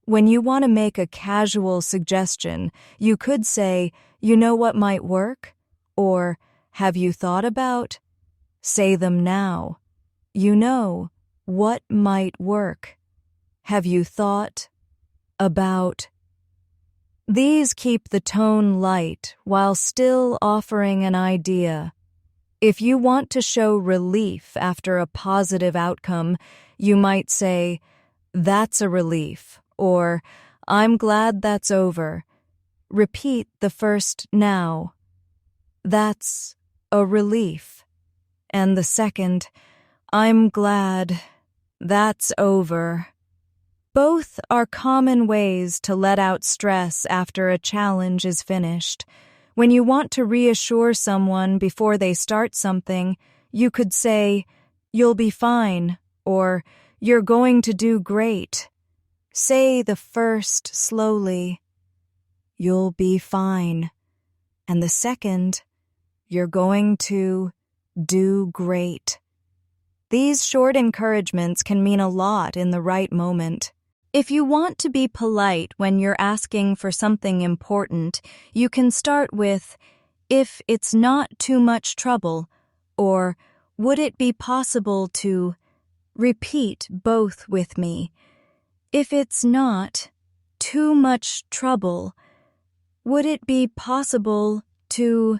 When you want to make a casual suggestion, you could say, "You know what might work?" Or, "Have you thought about?" Say them now. You know what might work. Have you thought about? These keep the tone light while still offering an idea. If you want to show relief after a positive outcome, you might say, "That's a relief," or "I'm glad that's over." Repeat the first now. "That's a relief," and the second, I'm glad that's over. Both are common ways to let out stress after a challenge is finished. When you want to reassure someone before they start something, you could say, "You'll be fine," or "You're going to do great." Say the first slowly, "You'll be fine," and the second, "You're going to do great." These short encouragements can mean a lot in the right moment. If you want to be polite when you're asking for something important, you can start with, "If it's not too much trouble," or "Would it be possible to—" Repeat both with me. If it's not too much trouble, would it be possible to—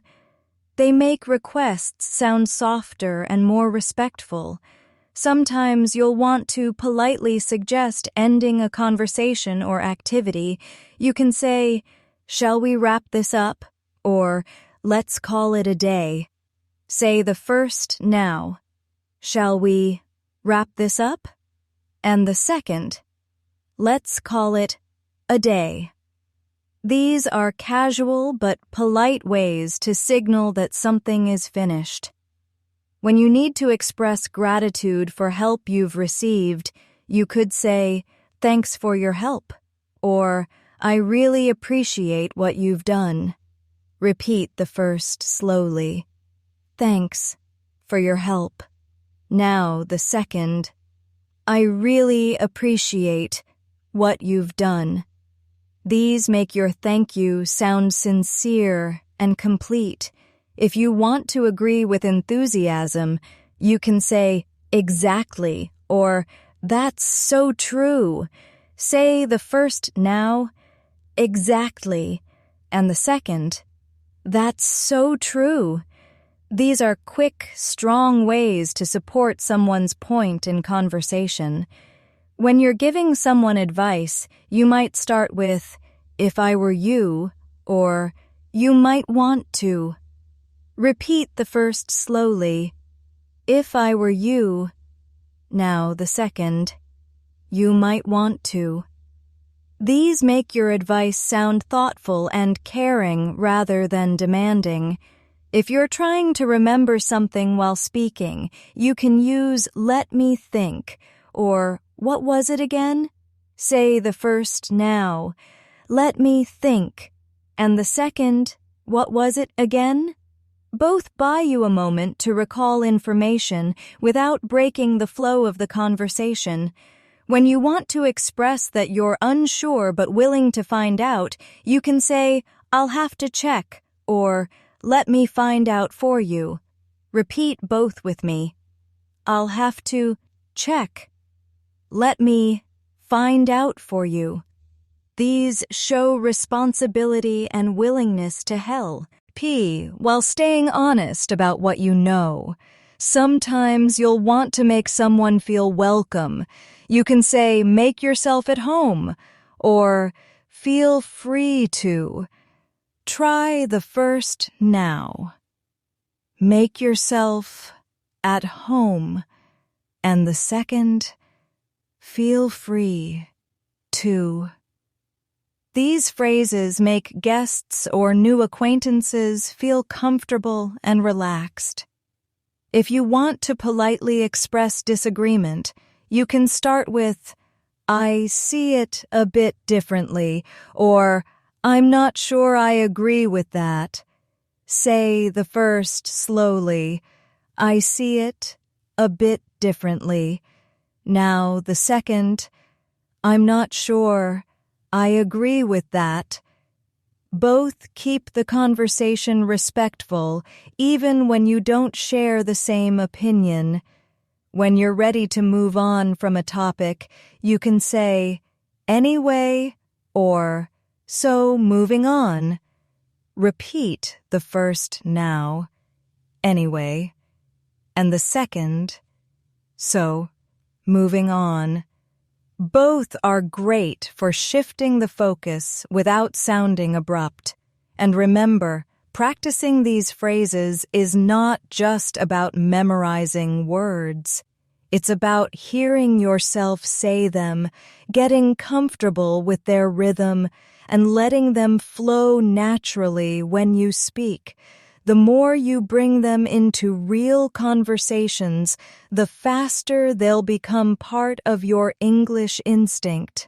They make requests sound softer and more respectful. Sometimes you'll want to politely suggest ending a conversation or activity. You can say, "Shall we wrap this up?" or "Let's call it a day." Say the first now, "Shall we wrap this up?" and the second, "Let's call it a day." These are casual but polite ways to signal that something is finished. When you need to express gratitude for help you've received, you could say, "Thanks for your help," or "I really appreciate what you've done." Repeat the first slowly. "Thanks for your help." Now the second, "I really appreciate what you've done." These make your thank you sound sincere and complete. If you want to agree with enthusiasm, you can say, "Exactly," or "That's so true." Say the first now, "Exactly," and the second, "That's so true." These are quick, strong ways to support someone's point in conversation. When you're giving someone advice, you might start with, "If I were you," or "You might want to." Repeat the first slowly, "If I were you," now the second, "You might want to." These make your advice sound thoughtful and caring rather than demanding. If you're trying to remember something while speaking, you can use "Let me think," or "What was it again?" Say the first now, "Let me think," and the second, "What was it again?" Both buy you a moment to recall information without breaking the flow of the conversation. When you want to express that you're unsure but willing to find out, you can say, "I'll have to check," or "Let me find out for you." Repeat both with me. "I'll have to check." "Let me find out for you." These show responsibility and willingness to help. While staying honest about what you know. Sometimes you'll want to make someone feel welcome. You can say, "Make yourself at home," or "Feel free to." Try the first now. Make yourself at home, and the second, "Feel free to." These phrases make guests or new acquaintances feel comfortable and relaxed. If you want to politely express disagreement, you can start with, "I see it a bit differently," or "I'm not sure I agree with that." Say the first slowly, "I see it a bit differently." Now the second, "I'm not sure I agree with that." Both keep the conversation respectful, even when you don't share the same opinion. When you're ready to move on from a topic, you can say, "Anyway," or "So moving on." Repeat the first now, "Anyway," and the second, "So moving on." Both are great for shifting the focus without sounding abrupt. And remember, practicing these phrases is not just about memorizing words. It's about hearing yourself say them, getting comfortable with their rhythm, and letting them flow naturally when you speak. The more you bring them into real conversations, the faster they'll become part of your English instinct.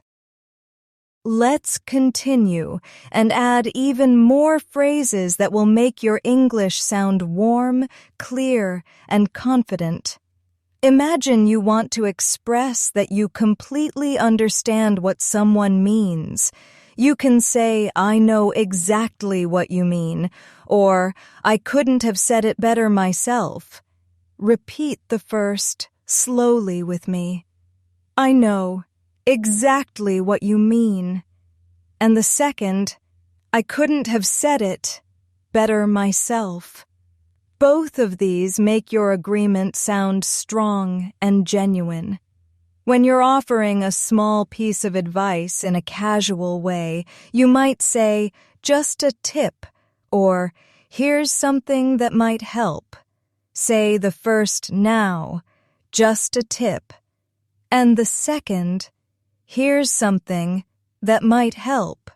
Let's continue and add even more phrases that will make your English sound warm, clear, and confident. Imagine you want to express that you completely understand what someone means. You can say, "I know exactly what you mean," or "I couldn't have said it better myself." Repeat the first slowly with me. "I know exactly what you mean." And the second, "I couldn't have said it better myself." Both of these make your agreement sound strong and genuine. When you're offering a small piece of advice in a casual way, you might say, "Just a tip," or "Here's something that might help." Say the first "now," "just a tip," and the second, "Here's something that might help."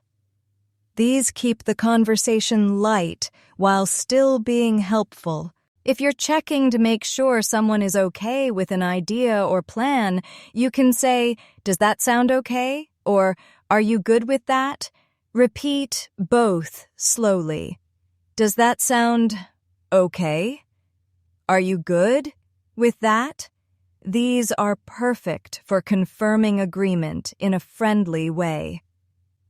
These keep the conversation light while still being helpful. If you're checking to make sure someone is okay with an idea or plan, you can say, "Does that sound okay?" or "Are you good with that?" Repeat both slowly. "Does that sound okay?" "Are you good with that?" These are perfect for confirming agreement in a friendly way.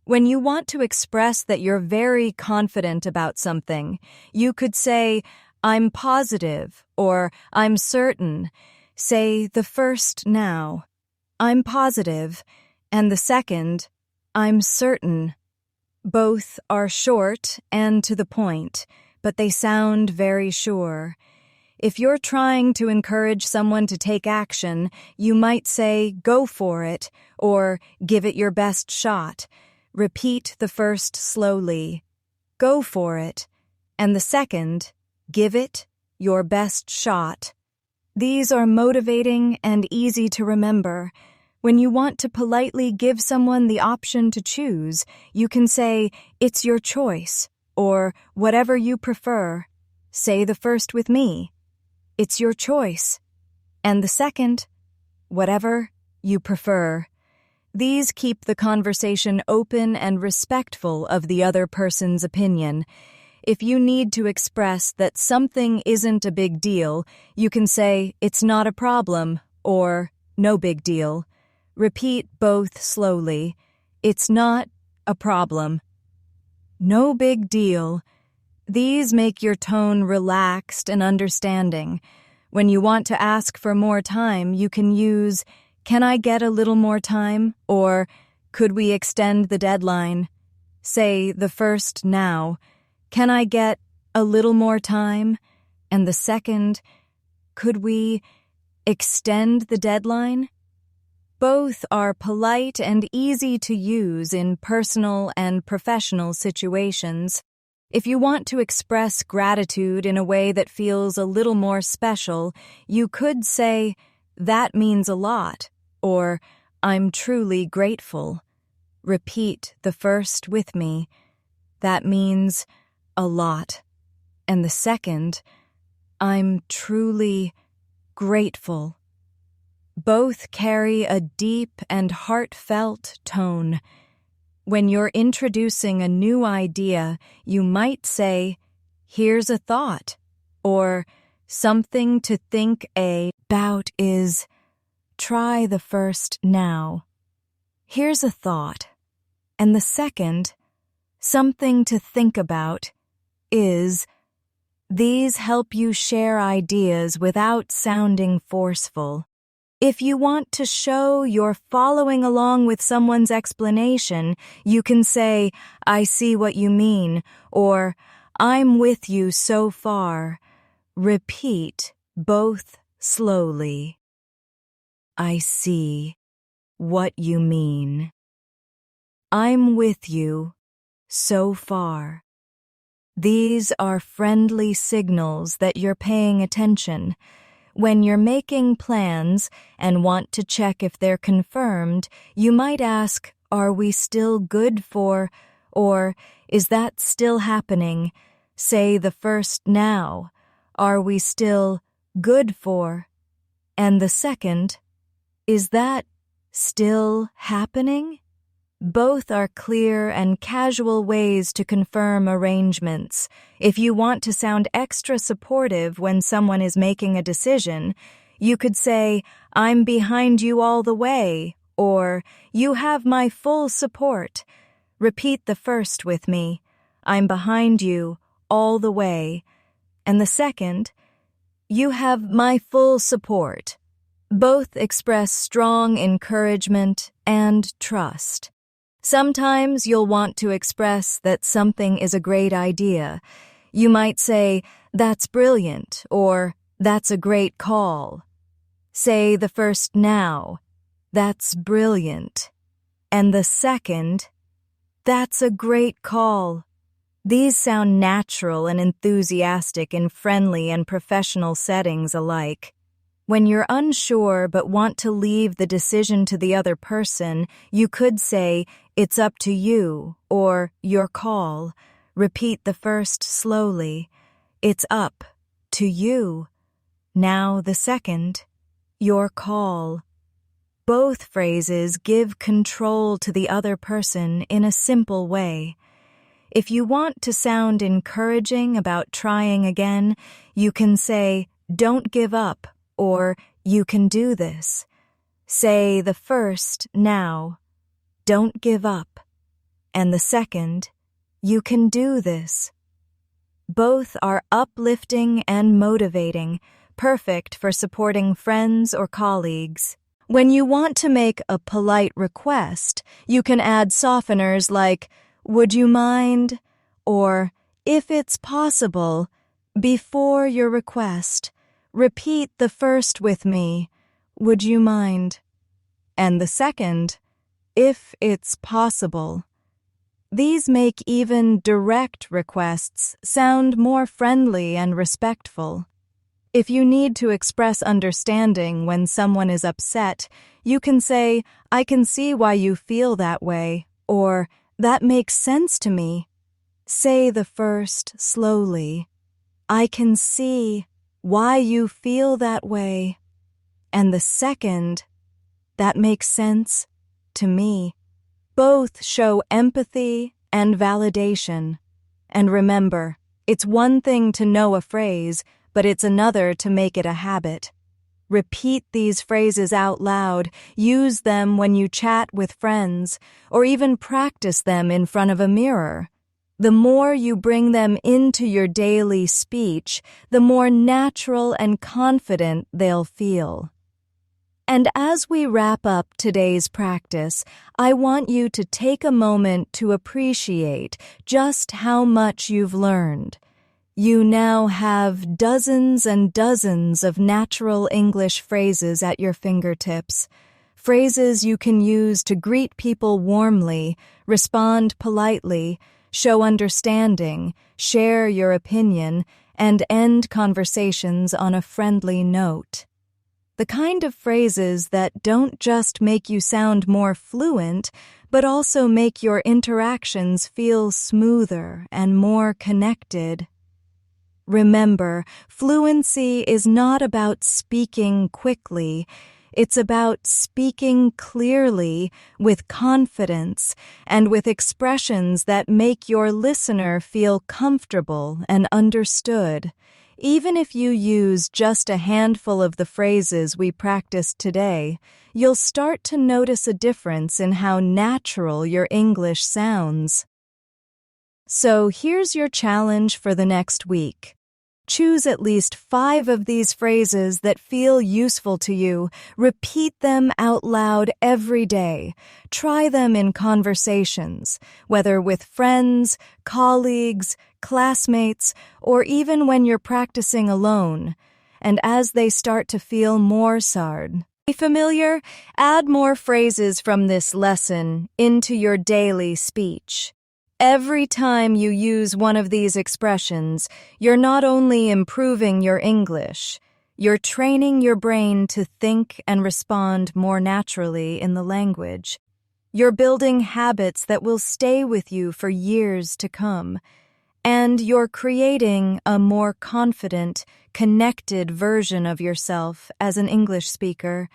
When you want to express that you're very confident about something, you could say, "I'm positive," or "I'm certain." Say the first now, "I'm positive," and the second, "I'm certain." Both are short and to the point, but they sound very sure. If you're trying to encourage someone to take action, you might say, "Go for it," or "Give it your best shot." Repeat the first slowly, "Go for it," and the second, "Give it your best shot." These are motivating and easy to remember. When you want to politely give someone the option to choose, you can say, "It's your choice," or "Whatever you prefer." Say the first with me, "It's your choice," and the second, "Whatever you prefer." These keep the conversation open and respectful of the other person's opinion. If you need to express that something isn't a big deal, you can say, "It's not a problem," or "No big deal." Repeat both slowly. "It's not a problem." "No big deal." These make your tone relaxed and understanding. When you want to ask for more time, you can use, "Can I get a little more time?" or "Could we extend the deadline?" Say the first now, "Can I get a little more time?" and the second, "Could we extend the deadline?" Both are polite and easy to use in personal and professional situations. If you want to express gratitude in a way that feels a little more special, you could say, "That means a lot," or "I'm truly grateful." Repeat the first with me. "That means a lot," and the second, "I'm truly grateful." Both carry a deep and heartfelt tone. When you're introducing a new idea, you might say, "Here's a thought," or "Something to think about is." Try the first now, "Here's a thought," and the second, "Something to think about is." These help you share ideas without sounding forceful. If you want to show you're following along with someone's explanation, you can say, "I see what you mean," or "I'm with you so far." Repeat both slowly. "I see what you mean." "I'm with you so far." These are friendly signals that you're paying attention. When you're making plans and want to check if they're confirmed, you might ask, "Are we still good for?" or "Is that still happening?" Say the first now, "Are we still good for?" And the second, "Is that still happening?" Both are clear and casual ways to confirm arrangements. If you want to sound extra supportive when someone is making a decision, you could say, "I'm behind you all the way," or "You have my full support." Repeat the first with me, "I'm behind you all the way." And the second, "You have my full support." Both express strong encouragement and trust. Sometimes you'll want to express that something is a great idea. You might say, "That's brilliant," or "That's a great call." Say the first now, "That's brilliant." And the second, "That's a great call." These sound natural and enthusiastic in friendly and professional settings alike. When you're unsure but want to leave the decision to the other person, you could say, "It's up to you," or "Your call." Repeat the first slowly, "It's up to you." Now the second, "Your call." Both phrases give control to the other person in a simple way. If you want to sound encouraging about trying again, you can say, "Don't give up," or "You can do this." Say the first now, "Don't give up," and the second, "You can do this." Both are uplifting and motivating, perfect for supporting friends or colleagues. When you want to make a polite request, you can add softeners like, "Would you mind?" or "If it's possible." Before your request, repeat the first with me, "Would you mind?" and the second, "If it's possible." These make even direct requests sound more friendly and respectful. If you need to express understanding when someone is upset, you can say, "I can see why you feel that way," or "That makes sense to me." Say the first slowly, "I can see why you feel that way," and the second, "That makes sense to me." Both show empathy and validation. And remember, it's one thing to know a phrase, but it's another to make it a habit. Repeat these phrases out loud, use them when you chat with friends, or even practice them in front of a mirror. The more you bring them into your daily speech, the more natural and confident they'll feel. And as we wrap up today's practice, I want you to take a moment to appreciate just how much you've learned. You now have dozens and dozens of natural English phrases at your fingertips. Phrases you can use to greet people warmly, respond politely, show understanding, share your opinion, and end conversations on a friendly note. The kind of phrases that don't just make you sound more fluent, but also make your interactions feel smoother and more connected. Remember, fluency is not about speaking quickly. It's about speaking clearly, with confidence, and with expressions that make your listener feel comfortable and understood. Even if you use just a handful of the phrases we practiced today, you'll start to notice a difference in how natural your English sounds. So here's your challenge for the next week. Choose at least 5 of these phrases that feel useful to you. Repeat them out loud every day. Try them in conversations, whether with friends, colleagues, classmates, or even when you're practicing alone. And as they start to feel more familiar, add more phrases from this lesson into your daily speech. Every time you use one of these expressions, you're not only improving your English, You're training your brain to think and respond more naturally in the language. You're building habits that will stay with you for years to come. And you're creating a more confident, connected version of yourself as an English speaker.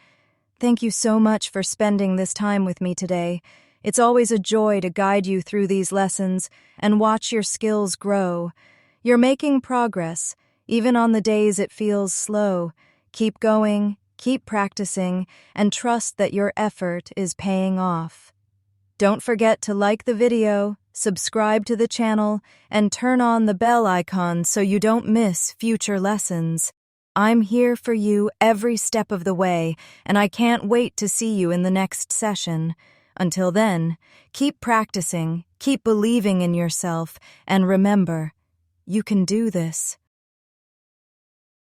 Thank you so much for spending this time with me today. It's always a joy to guide you through these lessons and watch your skills grow. You're making progress, even on the days it feels slow. Keep going, keep practicing, and trust that your effort is paying off. Don't forget to like the video, subscribe to the channel, and turn on the bell icon so you don't miss future lessons. I'm here for you every step of the way, and I can't wait to see you in the next session. Until then, keep practicing, keep believing in yourself, and remember, you can do this.